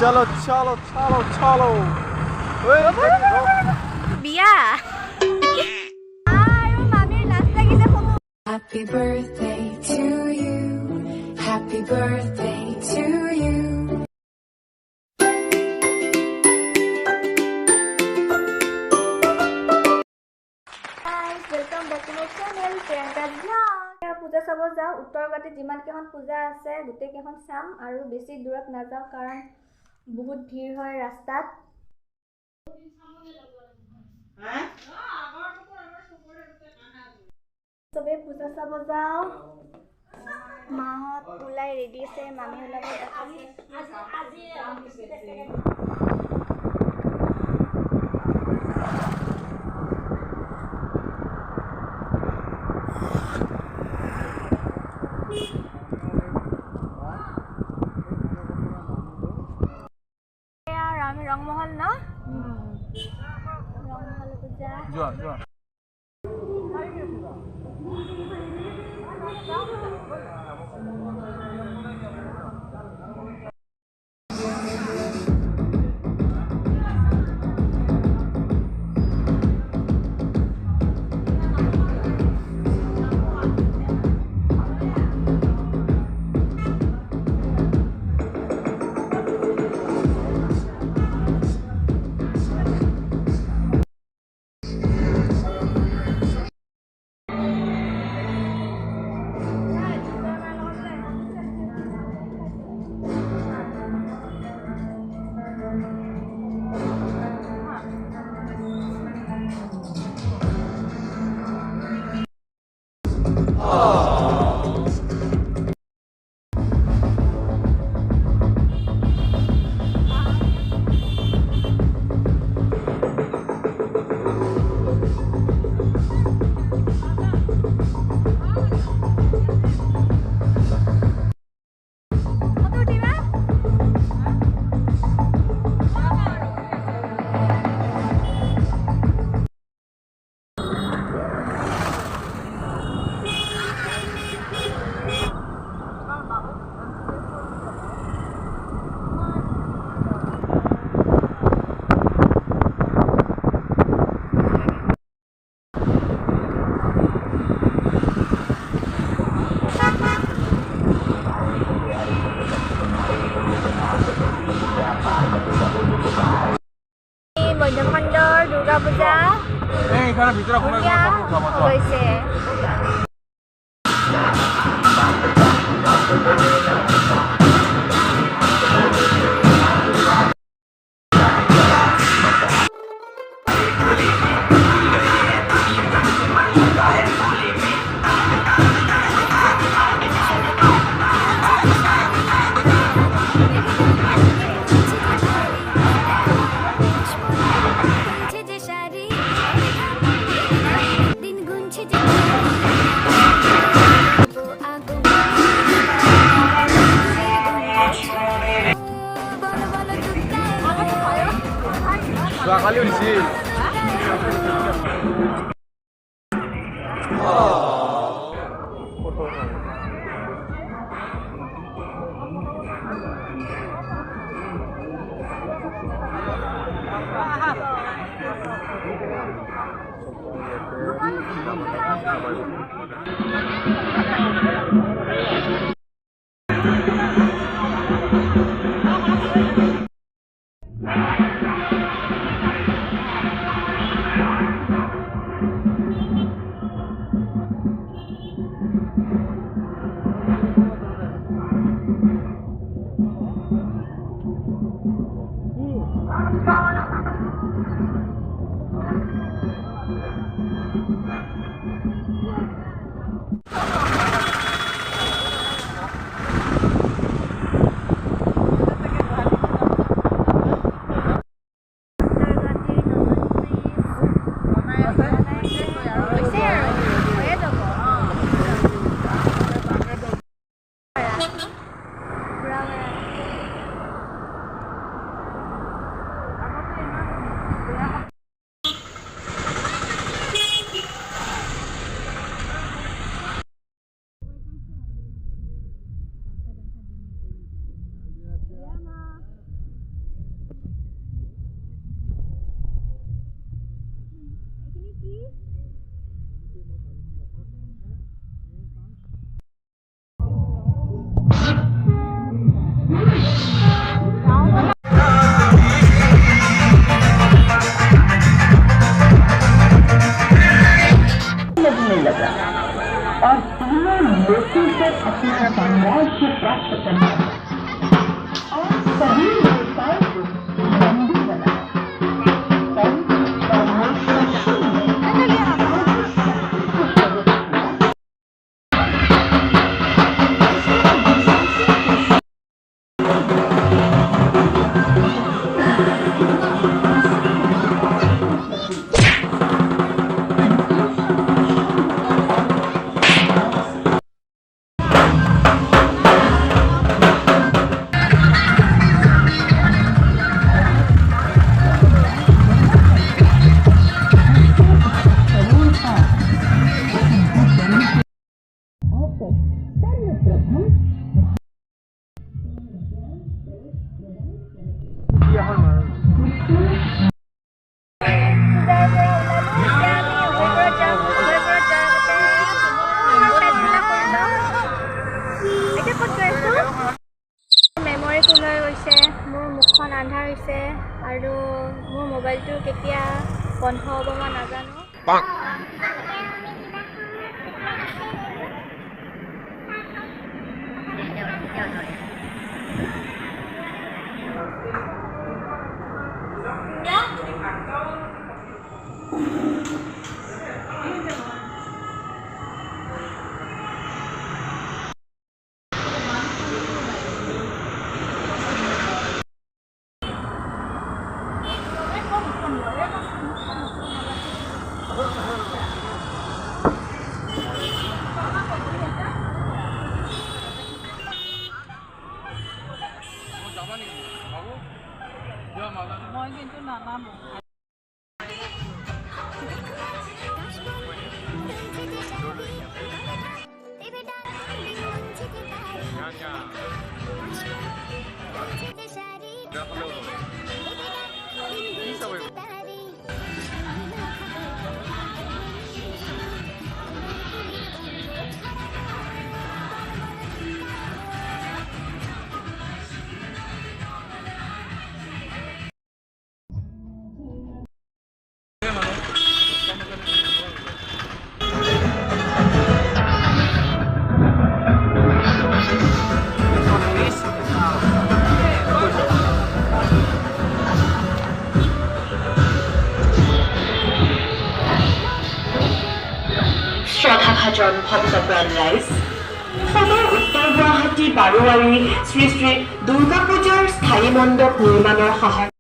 चलो चलो चलो चलो बिया আৰু মামীৰ লাজ লাগিছে photo Happy birthday to you. Happy birthday to you. guys welcome back to my channel Priyanka's vlog পূজা চাব যাও উত্তৰগতিত যিমান কেখন পূজা আছে গুটে কেখন চাম আৰু বেছি দূৰত নাযাও কাৰণ বহুত ভিৰ হয় ৰাস্তাত সবে পূজা চাব যাও মাহত ওলাই ৰেডি আছে মামী ওলাব আমি ৰংমহল না ৰংমহল পূজা মধ্যখণ্ডৰ দুৰ্গা পূজা এইখানে ভিতৰে হৈছে যোৱাকালি হৈছিল আন্ধাৰ হৈছে আৰু মোৰ মোবাইলটো কেতিয়া বন্ধ হ'ব মই নাজানো। মই কিন্তু নানামো। শ্ৰদ্ধাভাজন ভক্তপ্ৰাণ ৰাইজ, সদৰ উত্তৰ গুৱাহাটী বাৰোৱাৰী শ্ৰী শ্ৰী দুৰ্গা পূজাৰ স্থায়ী মণ্ডপ নিৰ্মাণৰ সহায়